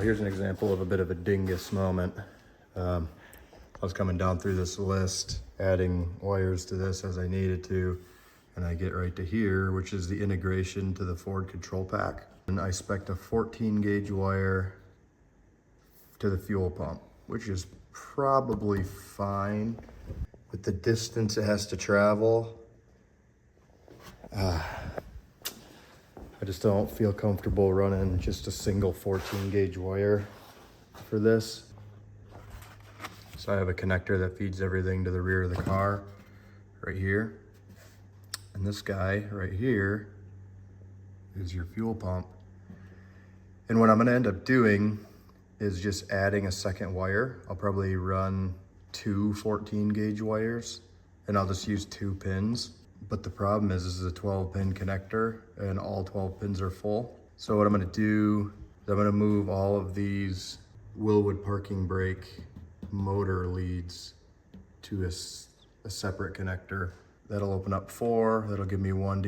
here's an example of a bit of a dingus moment. I was coming down through this list, adding wires to this as I needed to, and I get right to here, which is the integration to the Ford control pack. And I spec'd a 14 gauge wire to the fuel pump, which is probably fine. With the distance it has to travel, I just don't feel comfortable running just a single 14 gauge wire for this. So I have a connector that feeds everything to the rear of the car right here. And this guy right here is your fuel pump. And what I'm gonna end up doing is just adding a second wire. I'll probably run 2 14 gauge wires and I'll just use 2 pins. But the problem is this is a 12 pin connector and all 12 pins are full. So what I'm gonna do is I'm gonna move all of these Wilwood parking brake motor leads to a separate connector. That'll open up 4, that'll give me one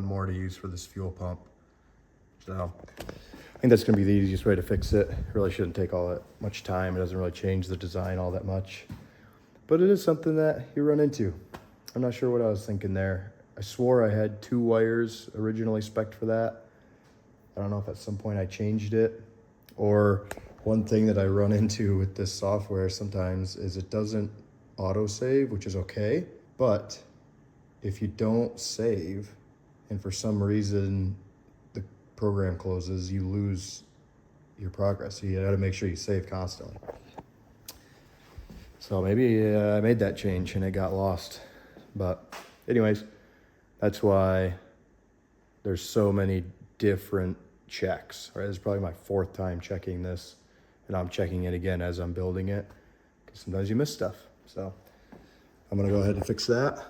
more to use for this fuel pump. So I think that's gonna be the easiest way to fix it. It really shouldn't take all that much time. It doesn't really change the design all that much. But it is something that you run into. I'm not sure what I was thinking there. I swore I had 2 wires originally spec'd for that. I don't know if at some point I changed it. Or one thing that I run into with this software sometimes is it doesn't auto-save, which is okay. But if you don't save, and for some reason the program closes, you lose your progress. So you gotta make sure you save constantly. So maybe I made that change and it got lost. But anyways, that's why there's so many different checks, right? This is probably my 4th time checking this, and I'm checking it again as I'm building it, because sometimes you miss stuff. So I'm gonna go ahead and fix that,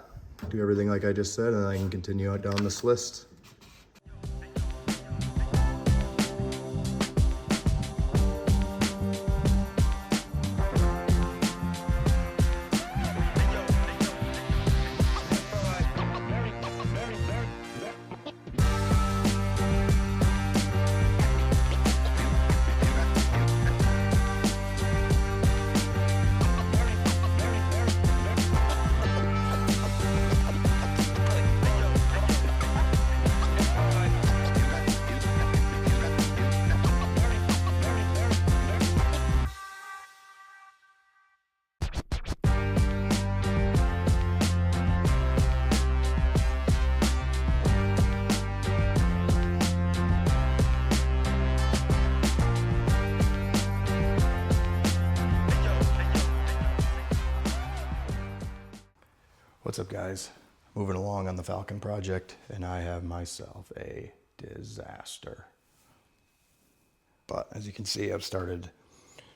do everything like I just said, and then I can continue out down this list. What's up, guys? Moving along on the Falcon project, and I have myself a disaster. But as you can see, I've started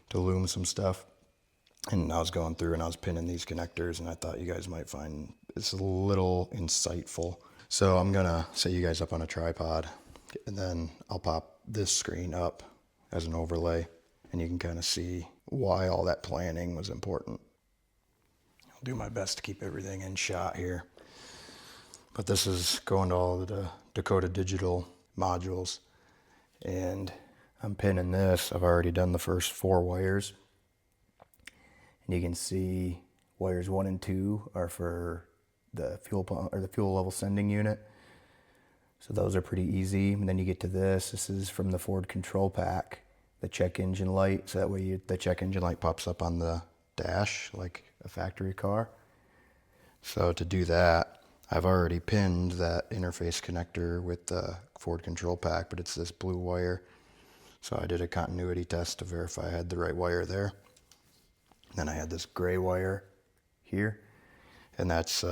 to loom some stuff, and I was going through and I was pinning these connectors, and I thought you guys might find this a little insightful. So I'm gonna set you guys up on a tripod, and then I'll pop this screen up as an overlay, and you can kind of see why all that planning was important. I'll do my best to keep everything in shot here. But this is going to all of the Dakota Digital modules. And I'm pinning this. I've already done the first 4 wires. And you can see wires 1 and 2 are for the fuel pump or the fuel level sending unit. So those are pretty easy. And then you get to this. This is from the Ford control pack, the check engine light. So that way the check engine light pops up on the dash like a factory car. So to do that, I've already pinned that interface connector with the Ford control pack, but it's this blue wire. So I did a continuity test to verify I had the right wire there. Then I had this gray wire here, and that's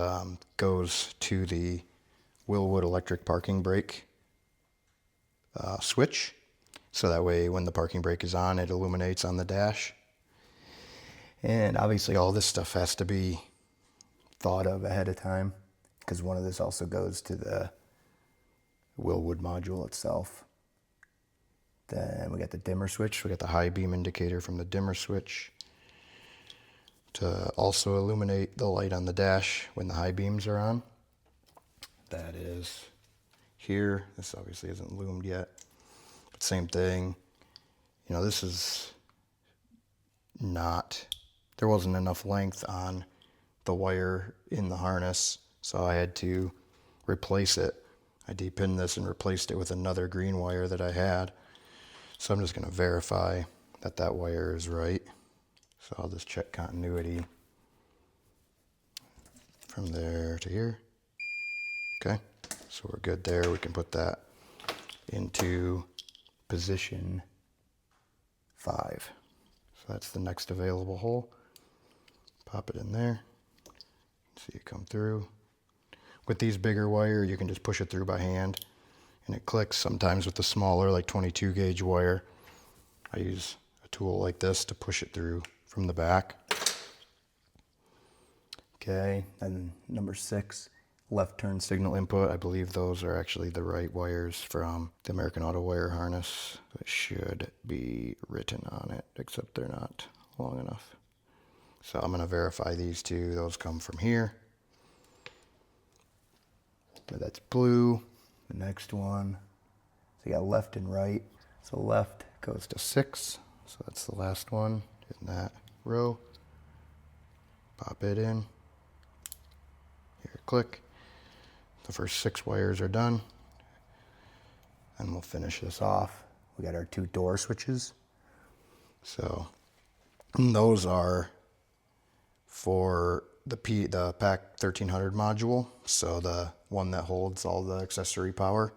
goes to the Wilwood electric parking brake switch. So that way when the parking brake is on, it illuminates on the dash. And obviously all this stuff has to be thought of ahead of time, because one of this also goes to the Wilwood module itself. Then we got the dimmer switch. We got the high beam indicator from the dimmer switch to also illuminate the light on the dash when the high beams are on. That is here. This obviously isn't loomed yet, but same thing. you know, this is not, there wasn't enough length on the wire in the harness, so I had to replace it. I depinned this and replaced it with another green wire that I had. So I'm just going to verify that that wire is right. So I'll just check continuity from there to here. Okay, so we're good there. We can put that into position 5. So that's the next available hole. Pop it in there. See it come through. With these bigger wire, you can just push it through by hand and it clicks. Sometimes with the smaller, like 22 gauge wire, I use a tool like this to push it through from the back. Okay, and number 6, left turn signal input. I believe those are actually the right wires from the American Auto wire harness. It should be written on it, except they're not long enough. So I'm going to verify these two. Those come from here. So that's blue. The next one, so you got left and right. So left goes to 6. So that's the last one in that row. Pop it in. Here, click. The first 6 wires are done. And we'll finish this off. We got our 2 door switches. So those are for the PAC 1300 module. So the one that holds all the accessory power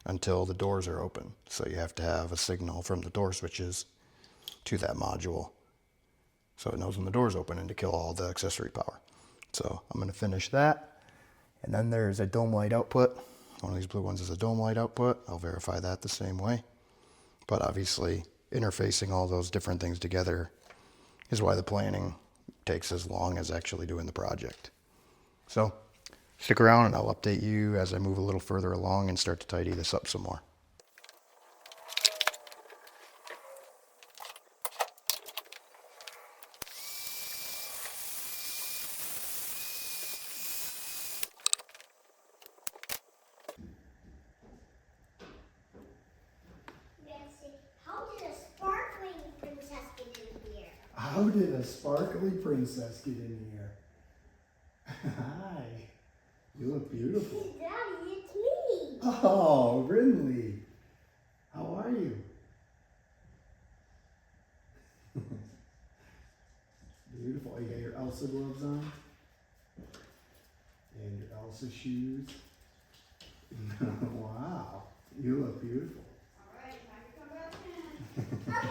until the doors are open. So you have to have a signal from the door switches to that module, so it knows when the door's open and to kill all the accessory power. So I'm going to finish that. And then there's a dome light output. One of these blue ones is a dome light output. I'll verify that the same way. But obviously interfacing all those different things together is why the planning takes as long as actually doing the project. So stick around and I'll update you as I move a little further along and start to tidy this up some more. How did a sparkly princess get in here? Hi, you look beautiful. Daddy, it's me. Oh, Brinley, how are you? Beautiful. You got your Elsa gloves on? And your Elsa shoes? Wow, you look beautiful. Alright, time to come back in. Okay.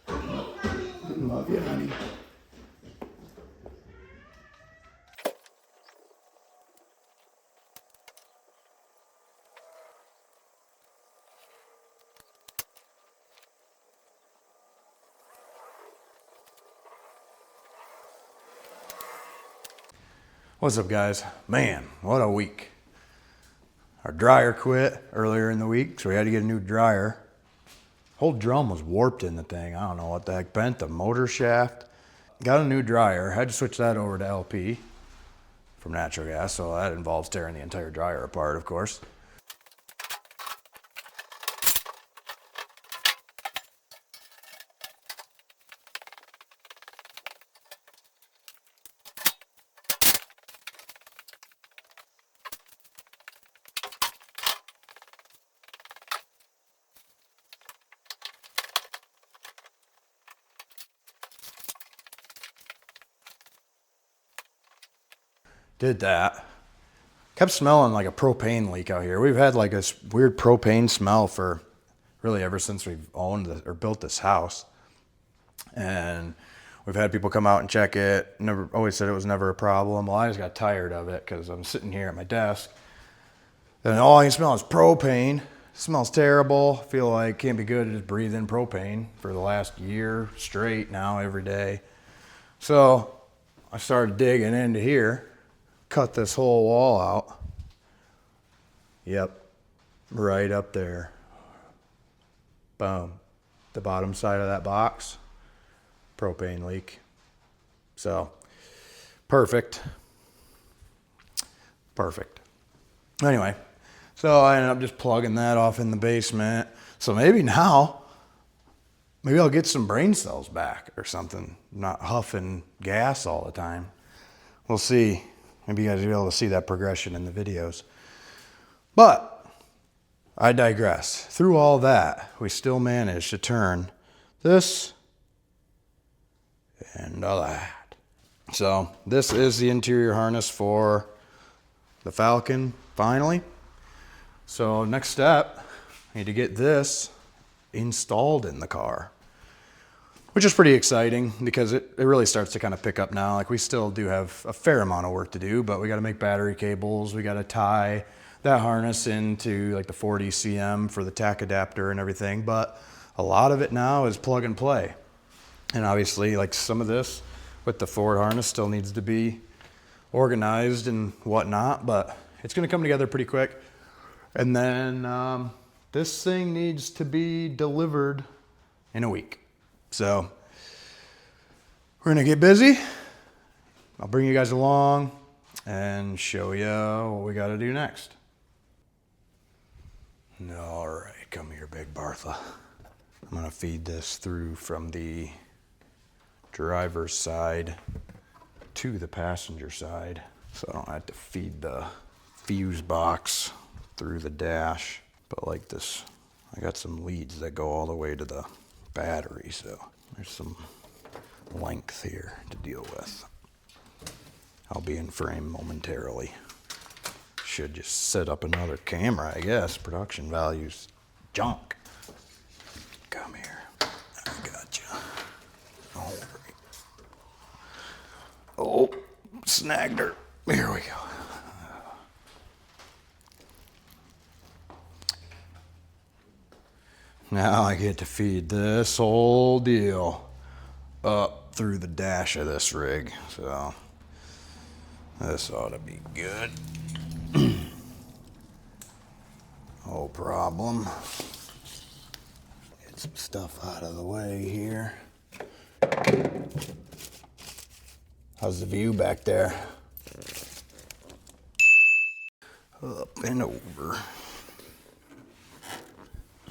Okay, Mommy. Love you, honey. What's up, guys? Man, what a week. Our dryer quit earlier in the week, so we had to get a new dryer. Whole drum was warped in the thing. I don't know what the heck, bent the motor shaft. Got a new dryer, had to switch that over to LP from natural gas, so that involves tearing the entire dryer apart, of course. Did that. Kept smelling like a propane leak out here. We've had like this weird propane smell for really ever since we've owned or built this house. And we've had people come out and check it. Never, always said it was never a problem. Well, I just got tired of it because I'm sitting here at my desk and all I can smell is propane. It smells terrible. Feel like can't be good to just breathe in propane for the last year straight now every day. So I started digging into here. Cut this whole wall out. Yep, right up there. Boom. The bottom side of that box, propane leak. So, perfect. Perfect. Anyway, so I ended up just plugging that off in the basement. So maybe now maybe I'll get some brain cells back or something, not huffing gas all the time. We'll see. Maybe you guys will be able to see that progression in the videos. But I digress. Through all that, we still managed to turn this into that. So this is the interior harness for the Falcon, finally. So next step, I need to get this installed in the car, which is pretty exciting because it really starts to kind of pick up now. Like, we still do have a fair amount of work to do, but we got to make battery cables. We got to tie that harness into like the 40 cm for the tack adapter and everything. But a lot of it now is plug and play. And obviously, like, some of this with the Ford harness still needs to be organized and whatnot, but it's going to come together pretty quick. And then this thing needs to be delivered in a week. So we're going to get busy. I'll bring you guys along and show you what we got to do next. All right, come here, Big Bartha. I'm going to feed this through from the driver's side to the passenger side, so I don't have to feed the fuse box through the dash. But like this, I got some leads that go all the way to the battery, so there's some length here to deal with. I'll be in frame momentarily. Should just set up another camera, I guess. Production value's junk. Come here. I got you. All right. Oh, snagged her. Here we go. Now I get to feed this whole deal up through the dash of this rig. So this ought to be good. No problem. Get some stuff out of the way here. How's the view back there? Up and over.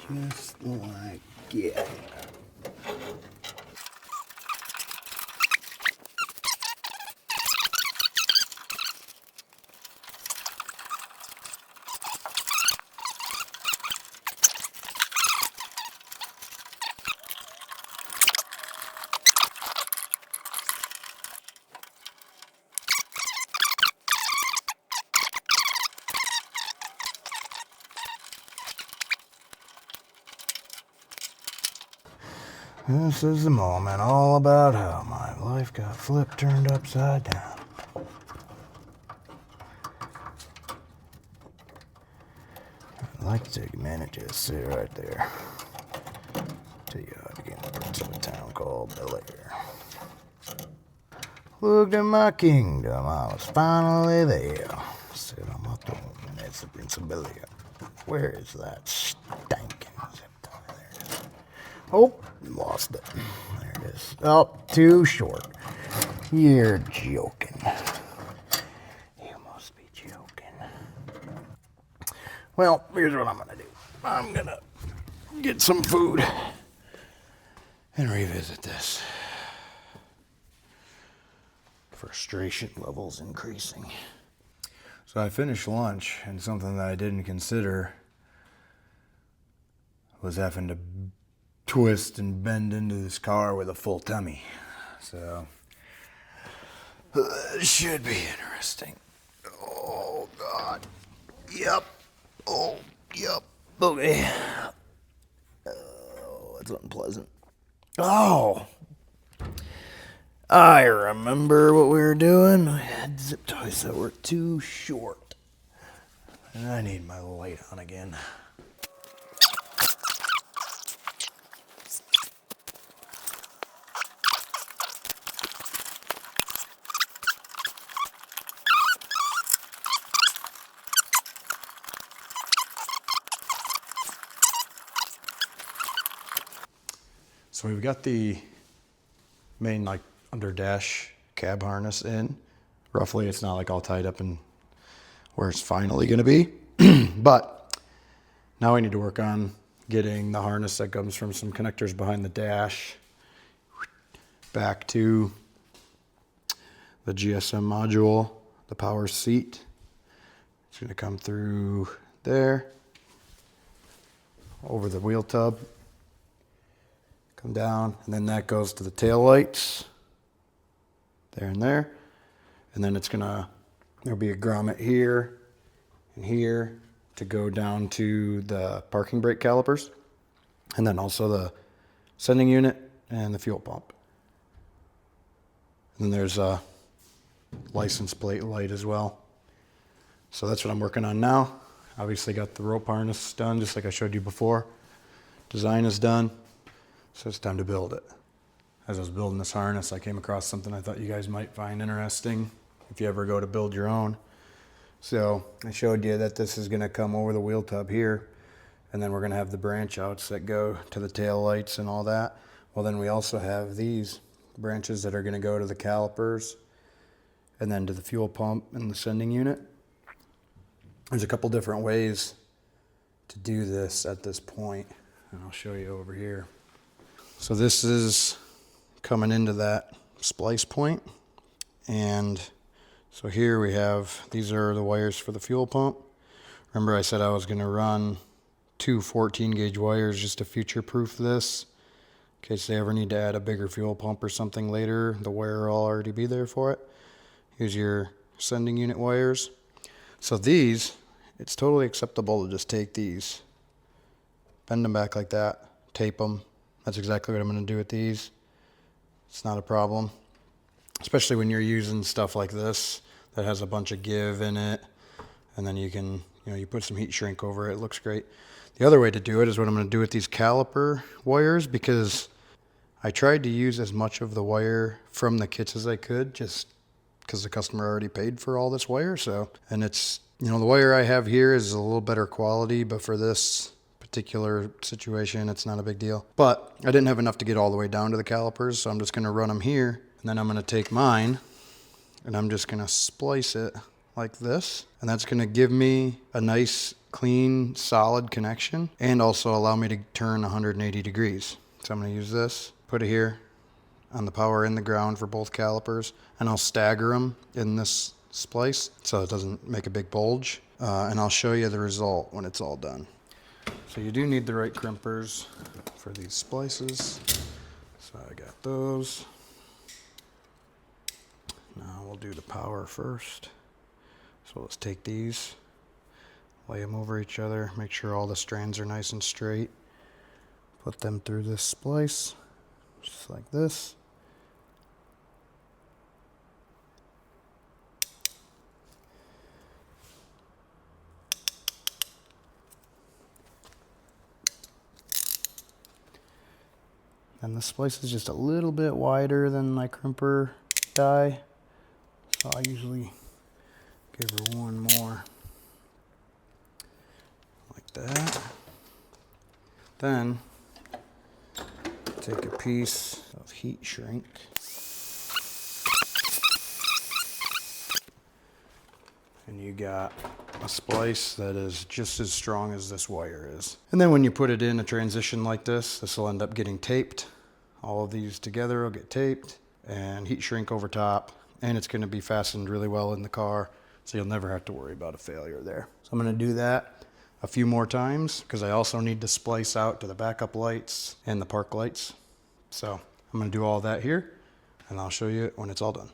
Just like it. This is the moment all about how my life got flipped, turned upside down. I'd like to take a minute, just sit right there. Tell you how to get into a town called Bel Air. Looked at my kingdom, I was finally there. Sit on my throne, and that's the Prince of Bel Air. Where is that stinking zip tie? There it is. Oh, lost it. There it is. Oh, too short. You're joking. You must be joking. Well, here's what I'm gonna do. I'm gonna get some food and revisit this. Frustration levels increasing. So I finished lunch, and something that I didn't consider was having to twist and bend into this car with a full tummy. So this should be interesting. Oh God. Yep. Oh, yep. Okay. Oh, it's unpleasant. Oh, I remember what we were doing. I had zip ties that were too short. And I need my light on again. So we've got the main like under dash cab harness in. Roughly, it's not like all tied up in where it's finally gonna be. But now we need to work on getting the harness that comes from some connectors behind the dash back to the GSM module, the power seat. It's going to come through there, over the wheel tub, come down, and then that goes to the tail lights, there and there. And then there'll be a grommet here and here to go down to the parking brake calipers, and then also the sending unit and the fuel pump. And then there's a license plate light as well. So that's what I'm working on now. Obviously got the rope harness done, just like I showed you before. Design is done, so it's time to build it. As I was building this harness, I came across something I thought you guys might find interesting if you ever go to build your own. So I showed you that this is going to come over the wheel tub here, and then we're going to have the branch outs that go to the tail lights and all that. Well, then we also have these branches that are going to go to the calipers and then to the fuel pump and the sending unit. There's a couple different ways to do this at this point, and I'll show you over here. So this is coming into that splice point, and so here we have, these are the wires for the fuel pump. Remember I said I was going to run two 14 gauge wires just to future proof this in case they ever need to add a bigger fuel pump or something later. The wire will already be there for it. Here's your sending unit wires. So these, it's totally acceptable to just take these, bend them back like that, tape them. That's exactly what I'm going to do with these. It's not a problem, especially when you're using stuff like this that has a bunch of give in it, and then you can, you put some heat shrink over it. It looks great. The other way to do it is what I'm going to do with these caliper wires, because I tried to use as much of the wire from the kits as I could, just because the customer already paid for all this wire. So, and it's, the wire I have here is a little better quality, but for this particular situation, it's not a big deal. But I didn't have enough to get all the way down to the calipers, so I'm just going to run them here, and then I'm going to take mine and I'm just going to splice it like this, and that's going to give me a nice clean solid connection and also allow me to turn 180 degrees. So I'm going to use this, put it here on the power and the ground for both calipers, and I'll stagger them in this splice so it doesn't make a big bulge, and I'll show you the result when it's all done. So you do need the right crimpers for these splices. So I got those. Now we'll do the power first. So let's take these, lay them over each other, make sure all the strands are nice and straight. Put them through this splice, just like this. And the splice is just a little bit wider than my crimper die, so I usually give her one more, like that. Then take a piece of heat shrink and you got a splice that is just as strong as this wire is. And then when you put it in a transition like this, this will end up getting taped. All of these together will get taped and heat shrink over top, and it's going to be fastened really well in the car, so you'll never have to worry about a failure there. So I'm going to do that a few more times because I also need to splice out to the backup lights and the park lights. So I'm going to do all that here, and I'll show you when it's all done.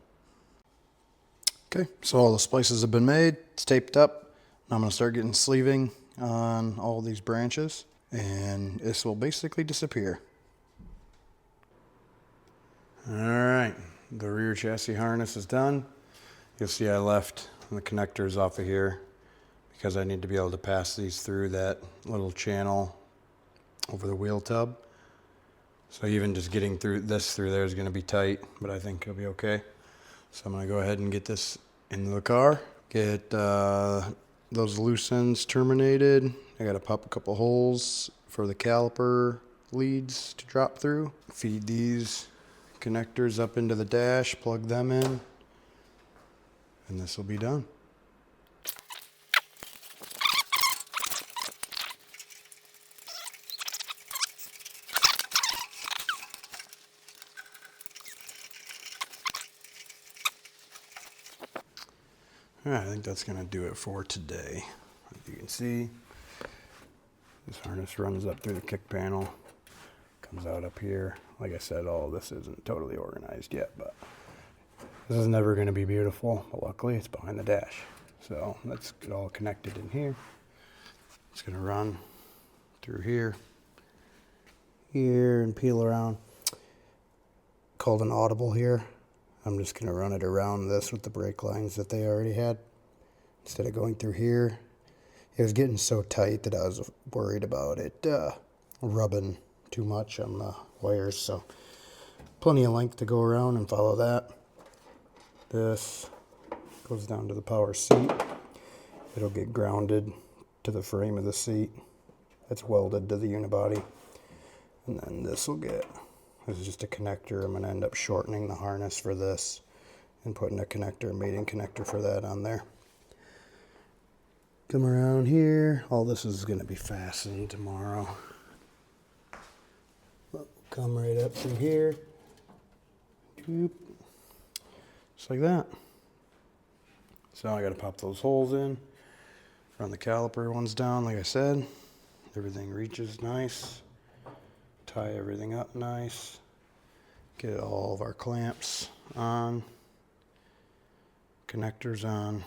Okay, so all the splices have been made, it's taped up. Now I'm going to start getting sleeving on all these branches, and this will basically disappear. All right, the rear chassis harness is done. You'll see I left the connectors off of here because I need to be able to pass these through that little channel over the wheel tub. So even just getting through this through there is going to be tight, but I think it'll be okay. So I'm going to go ahead and get this into the car, get those loose ends terminated. I got to pop a couple holes for the caliper leads to drop through. Feed these connectors up into the dash, plug them in, and this will be done. All right, I think that's gonna do it for today. As you can see, this harness runs up through the kick panel, comes out up here. Like I said, all of this isn't totally organized yet, but this is never gonna be beautiful, but luckily it's behind the dash. So let's get all connected in here. It's gonna run through here, and peel around. Called an audible here. I'm just gonna run it around this with the brake lines that they already had. Instead of going through here, it was getting so tight that I was worried about it rubbing too much on the wires. So plenty of length to go around and follow that. This goes down to the power seat. It'll get grounded to the frame of the seat. That's welded to the unibody. And then this is just a connector. I'm gonna end up shortening the harness for this and putting a connector, a mating connector for that on there. Come around here. All this is gonna be fastened tomorrow. Come right up through here. Just like that. So I gotta pop those holes in. Run the caliper ones down, like I said. Everything reaches nice. Tie everything up nice. Get all of our clamps on. Connectors on.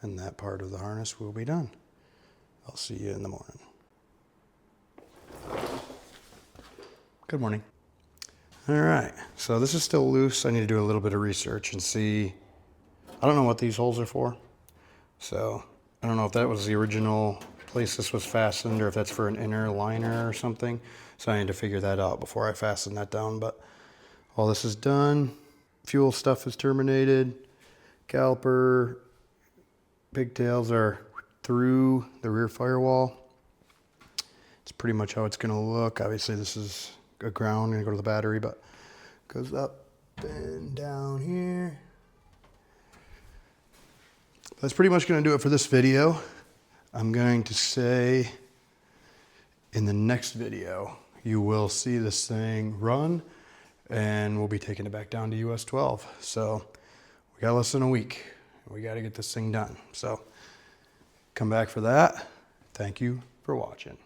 And that part of the harness will be done. I'll see you in the morning. Good morning. All right, so this is still loose. I need to do a little bit of research and see. I don't know what these holes are for. So I don't know if that was the original place this was fastened or if that's for an inner liner or something. So I need to figure that out before I fasten that down. But all this is done. Fuel stuff is terminated. Caliper pigtails are through the rear firewall. It's pretty much how it's gonna look. Obviously this is a ground, gonna go to the battery, but goes up and down here. That's pretty much going to do it for this video. I'm going to say in the next video, you will see this thing run and we'll be taking it back down to US 12. So we got less than a week. We got to get this thing done. So come back for that. Thank you for watching.